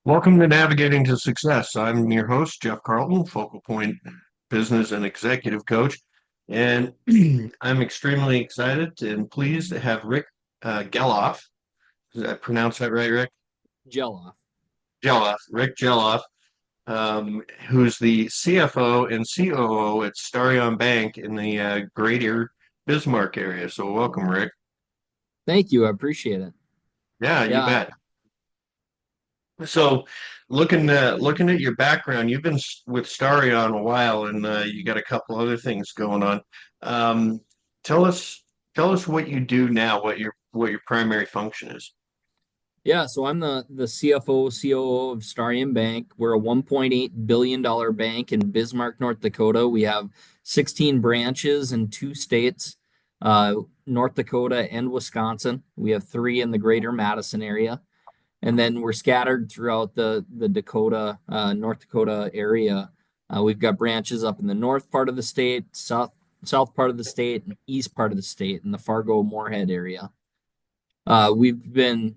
Welcome to Navigating to Success. I'm your host, Jeff Carlton, Focal Point Business and Executive Coach. And I'm extremely excited and pleased to have Rick Geloff. Did I pronounce that right, Rick? Geloff. Rick Geloff, who's the CFO and COO at Starion Bank in the greater Bismarck area. So welcome, Rick. Thank you. I appreciate it. Yeah, you Yeah. bet. So, looking at your background, you've been with Starion a while, and you got a couple other things going on. Um, tell us tell us what you do now, what your primary function is. Yeah. So I'm the CFO, COO of Starion Bank. We're a $1.8 billion bank in Bismarck, North Dakota. We have 16 branches in two states, North Dakota and Wisconsin. We have three in the greater Madison area. And then we're scattered throughout the Dakota, North Dakota area. We've got branches up in the north part of the state, south part of the state, and east part of the state in the Fargo Moorhead area. We've been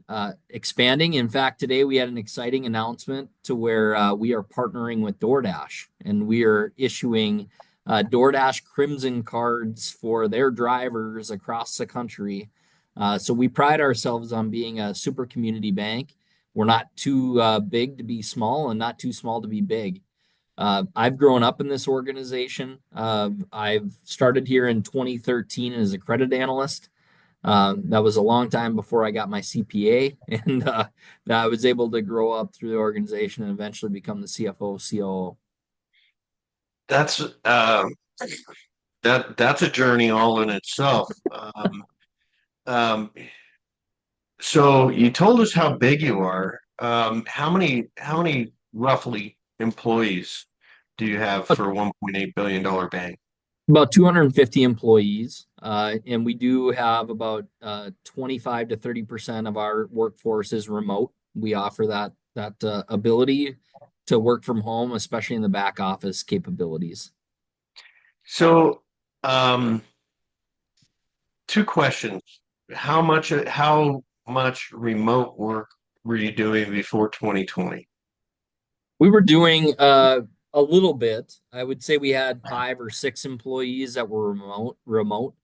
expanding. In fact, today we had an exciting announcement to where we are partnering with DoorDash, and we are issuing DoorDash Crimson cards for their drivers across the country. So we pride ourselves on being a super community bank. We're not too big to be small and not too small to be big. I've grown up in this organization. I've started here in 2013 as a credit analyst. That was a long time before I got my CPA, and that I was able to grow up through the organization and eventually become the CFO, COO. That's that's a journey all in itself. Um, so you told us how big you are. How many roughly employees do you have for a $1.8 billion bank? About 250 employees, and we do have about 25 to 30% of our workforce is remote. We offer that ability to work from home, especially in the back office capabilities. So, um, two questions. How much remote work were you doing before 2020? We were doing a little bit. I would say we had 5 or 6 employees that were remote.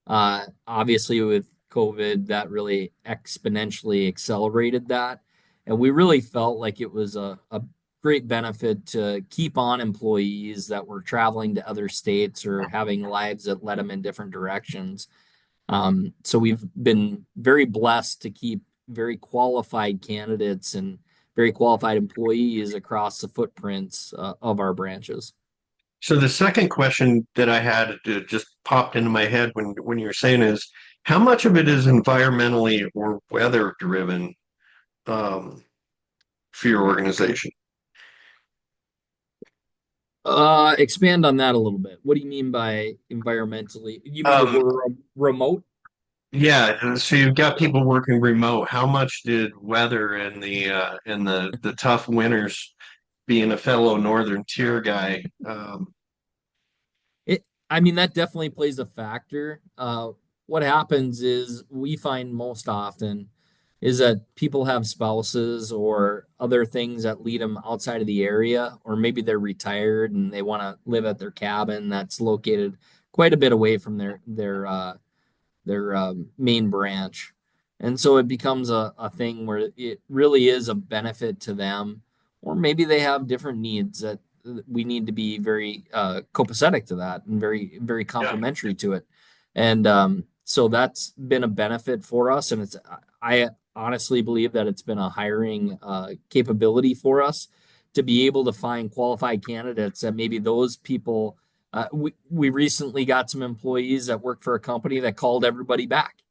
Obviously, with COVID, that really exponentially accelerated that. And we really felt like it was a great benefit to keep on employees that were traveling to other states or having lives that led them in different directions. So we've been very blessed to keep very qualified candidates and very qualified employees across the footprints of our branches. So the second question that I had just popped into my head when you were saying is how much of it is environmentally or weather driven for your organization? Expand on that a little bit. What do you mean by environmentally? You mean if Um, we're remote? yeah, so you've got people working remote. How much did weather and the tough winters being a fellow Northern Tier guy? I mean, that definitely plays a factor. What happens is we find most often is that people have spouses or other things that lead them outside of the area, or maybe they're retired and they want to live at their cabin that's located quite a bit away from their main branch. And so it becomes a thing where it really is a benefit to them, or maybe they have different needs that we need to be very copacetic to that and very Yeah. complementary to it. And so that's been a benefit for us. And I honestly believe that it's been a hiring capability for us to be able to find qualified candidates that maybe those people we recently got some employees that work for a company that called everybody back.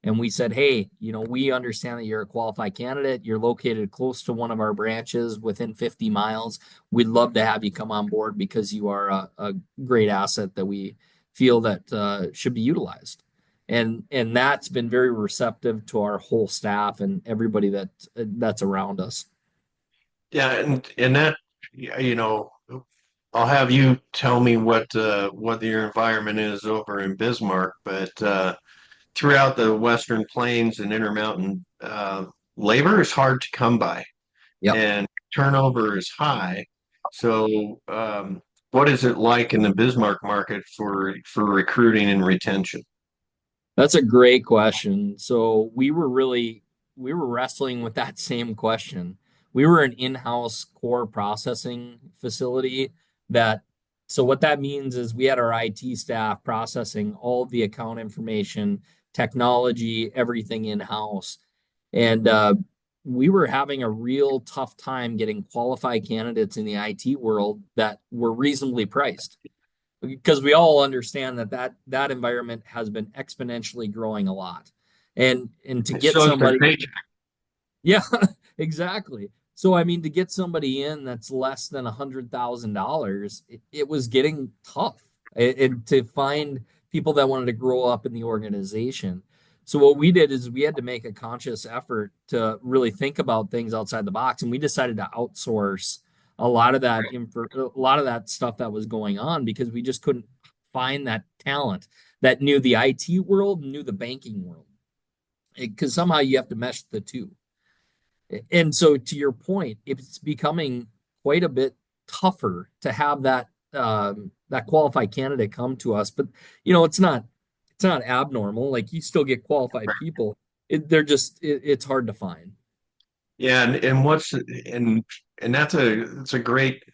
And we said, hey, we understand that you're a qualified candidate. You're located close to one of our branches within 50 miles. We'd love to have you come on board because you are a great asset that we feel that should be utilized. And that's been very receptive to our whole staff and everybody that's around us. Yeah, and that you know, I'll have you tell me what your environment is over in Bismarck, but throughout the Western Plains and Intermountain, labor is hard to come by, Yep. and turnover is high. So, what is it like in the Bismarck market for recruiting and retention? That's a great question. So we were wrestling with that same question. We were an in-house core processing facility that so what that means is we had our IT staff processing all of the account information, technology, everything in-house. And we were having a real tough time getting qualified candidates in the IT world that were reasonably priced because we all understand that environment has been exponentially growing a lot. And to get So is their somebody, paycheck. yeah, exactly. So I mean, to get somebody in that's less than $100,000, it was getting tough. And to find people that wanted to grow up in the organization. So what we did is we had to make a conscious effort to really think about things outside the box, and we decided to outsource a lot of that stuff that was going on because we just couldn't find that talent that knew the IT world, knew the banking world, because somehow you have to mesh the two. And so, to your point, it's becoming quite a bit tougher to have that qualified candidate come to us. But it's not abnormal. Like you still get qualified people. It's hard to find. Yeah, and that's a great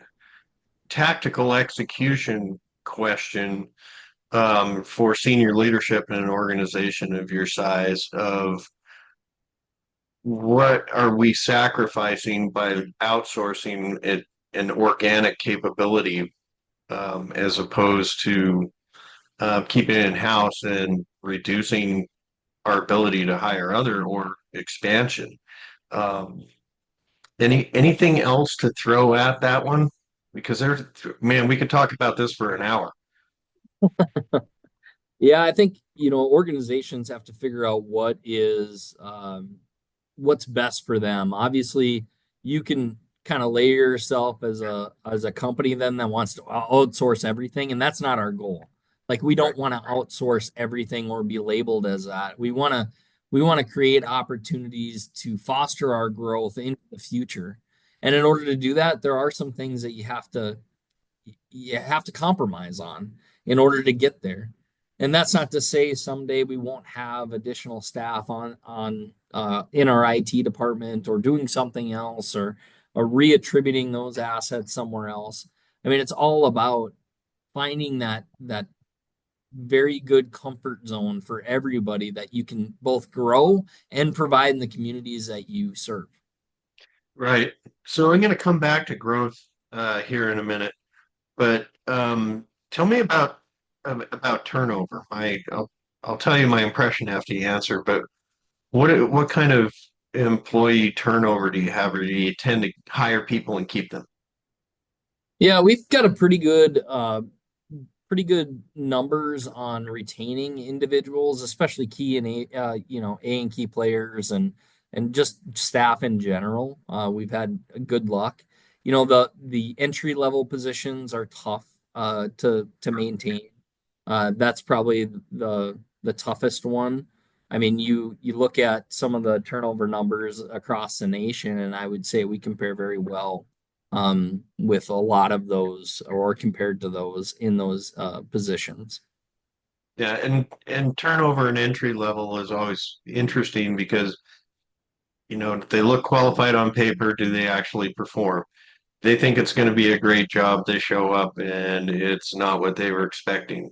tactical execution question for senior leadership in an organization of your size of what are we sacrificing by outsourcing it an organic capability as opposed to keeping it in house and reducing our ability to hire other or expansion. Um, anything else to throw at that one? Because there's, man, we could talk about this for an hour. Yeah, I think, organizations have to figure out what's best for them. Obviously, you can kind of layer yourself as a company then that wants to outsource everything, and that's not our goal. Like we Right. don't want to outsource everything or be labeled as that. We want to create opportunities to foster our growth into the future. And in order to do that, there are some things that you have to compromise on in order to get there. And that's not to say someday we won't have additional staff on in our IT department or doing something else or reattributing those assets somewhere else. I mean, it's all about finding that very good comfort zone for everybody that you can both grow and provide in the communities that you serve. Right. So I'm going to come back to growth here in a minute, but tell me about turnover. I'll tell you my impression after you answer, but what kind of employee turnover do you have, or do you tend to hire people and keep them? Yeah, we've got a pretty good numbers on retaining individuals, especially key and A and key players and just staff in general. We've had good luck. The entry level positions are tough to maintain. That's probably the toughest one. I mean, you look at some of the turnover numbers across the nation, and I would say we compare very well with a lot of those, or compared to those in those positions. Yeah, and turnover and entry level is always interesting because they look qualified on paper. Do they actually perform? They think it's going to be a great job. They show up and it's not what they were expecting.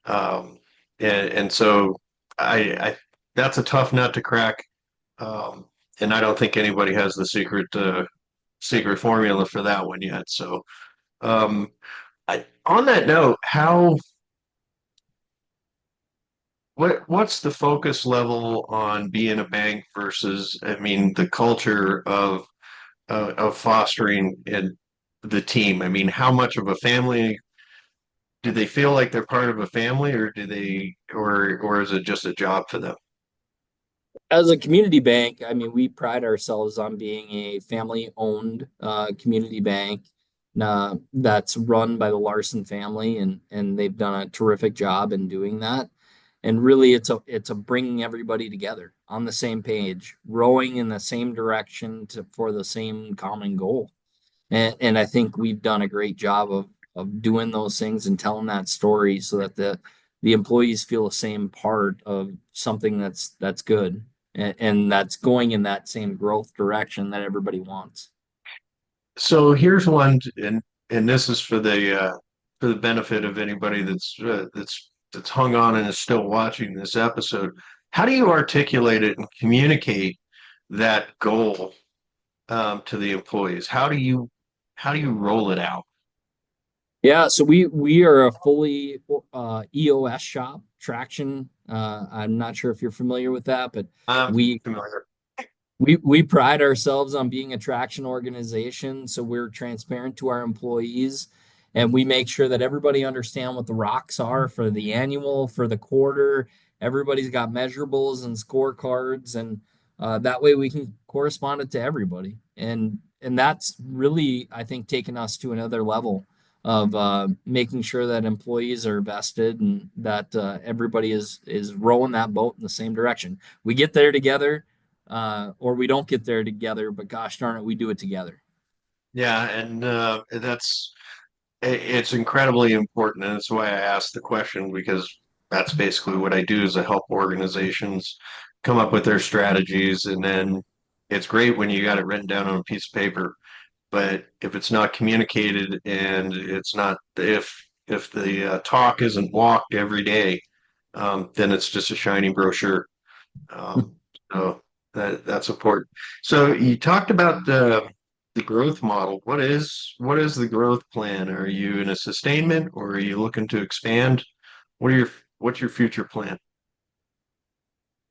Um, and so I that's a tough nut to crack. Um, and I don't think anybody has the secret formula for that one yet. So on that note, what's the focus level on being a bank versus, I mean, the culture of fostering the team? I mean, how much of a family do they feel like they're part of a family, or or is it just a job for them? As a community bank, I mean, we pride ourselves on being a family-owned community bank that's run by the Larson family, and they've done a terrific job in doing that. And really it's a bringing everybody together on the same page, rowing in the same direction for the same common goal. And I think we've done a great job of doing those things and telling that story so that the employees feel the same part of something that's good and that's going in that same growth direction that everybody wants. So here's one, and this is for the benefit of anybody that's hung on and is still watching this episode. How do you articulate it and communicate that goal to the employees? How do you roll it out? Yeah, so we are a fully EOS shop, traction. I'm not sure if you're familiar with that, but I'm we familiar. we pride ourselves on being a traction organization, so we're transparent to our employees, and we make sure that everybody understand what the rocks are for the annual, for the quarter. Everybody's got measurables and scorecards, and that way we can correspond it to everybody. And that's really, I think, taken us to another level of making sure that employees are vested and that everybody is rowing that boat in the same direction. We get there together or we don't get there together, but gosh darn it, we do it together. Yeah, and it's incredibly important, and that's why I asked the question because that's basically what I do is I help organizations come up with their strategies, and then it's great when you got it written down on a piece of paper. But if it's not communicated and it's not if the talk isn't walked every day, then it's just a shiny brochure. Um, so that's important. So you talked about the growth model. What is the growth plan? Are you in a sustainment or are you looking to expand? What are your what's your future plan?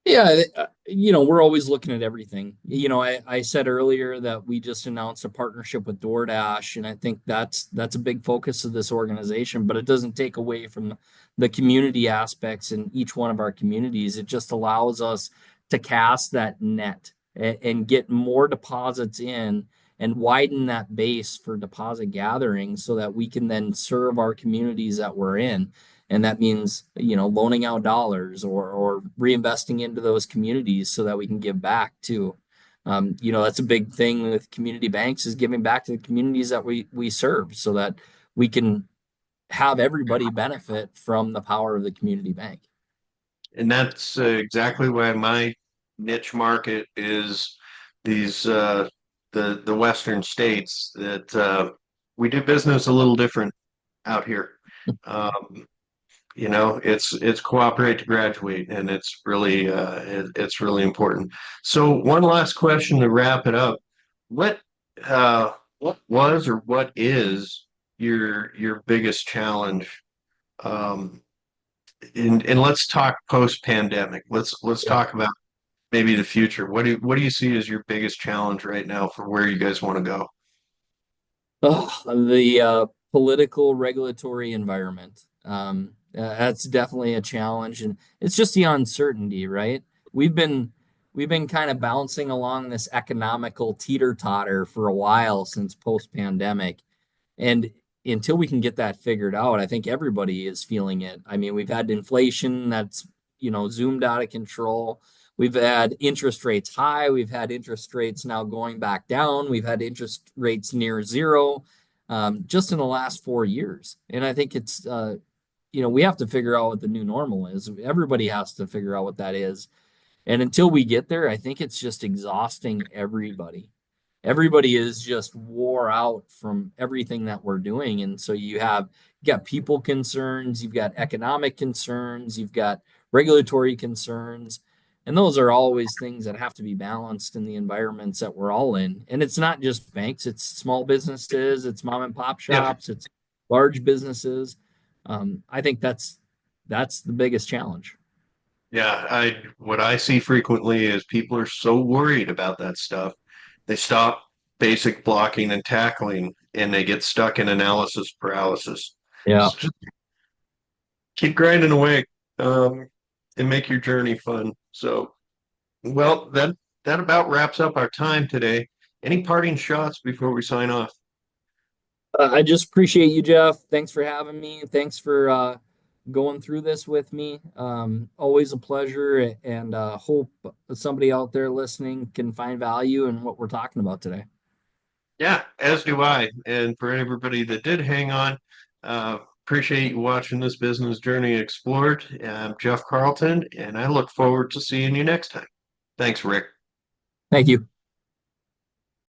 Yeah, we're always looking at everything. I said earlier that we just announced a partnership with DoorDash, and I think that's a big focus of this organization, but it doesn't take away from the community aspects in each one of our communities. It just allows us to cast that net and get more deposits in and widen that base for deposit gathering so that we can then serve our communities that we're in. And that means loaning out dollars or reinvesting into those communities so that we can give back too. That's a big thing with community banks is giving back to the communities that we serve so that we can have everybody benefit from the power of the community bank. And that's exactly why my niche market is these the Western states that we do business a little different out here. Um, it's cooperate to graduate, and it's really important. So one last question to wrap it up. What what was or what is your biggest challenge? Um, and let's talk post pandemic. Let's Yeah. talk about maybe the future. What do you see as your biggest challenge right now for where you guys want to go? Oh, the political regulatory environment. That's definitely a challenge, and it's just the uncertainty, right? We've been we've been kind of bouncing along this economical teeter-totter for a while since post-pandemic, and until we can get that figured out, I think everybody is feeling it. I mean, we've had inflation that's, zoomed out of control. We've had interest rates high. We've had interest rates now going back down. We've had interest rates near zero just in the last 4 years. And I think we have to figure out what the new normal is. Everybody has to figure out what that is. And until we get there, I think it's just exhausting everybody. Everybody is just wore out from everything that we're doing. And so you got people concerns, you've got economic concerns, you've got regulatory concerns. And those are always things that have to be balanced in the environments that we're all in. And it's not just banks, it's small businesses, it's mom and pop Yeah, shops, it's large businesses. I think that's the biggest challenge. yeah. I what I see frequently is people are so worried about that stuff. They stop basic blocking and tackling and they get stuck in analysis paralysis. Yeah. So just keep grinding away, um, and make your journey fun. So, well, that about wraps up our time today. Any parting shots before we sign off? I just appreciate you, Jeff. Thanks for having me. Thanks for going through this with me. Always a pleasure, and hope somebody out there listening can find value in what we're talking about today. Yeah, as do I. And for everybody that did hang on, appreciate you watching this business journey explored. I'm Jeff Carlton, and I look forward to seeing you next time. Thanks, Rick. Thank you.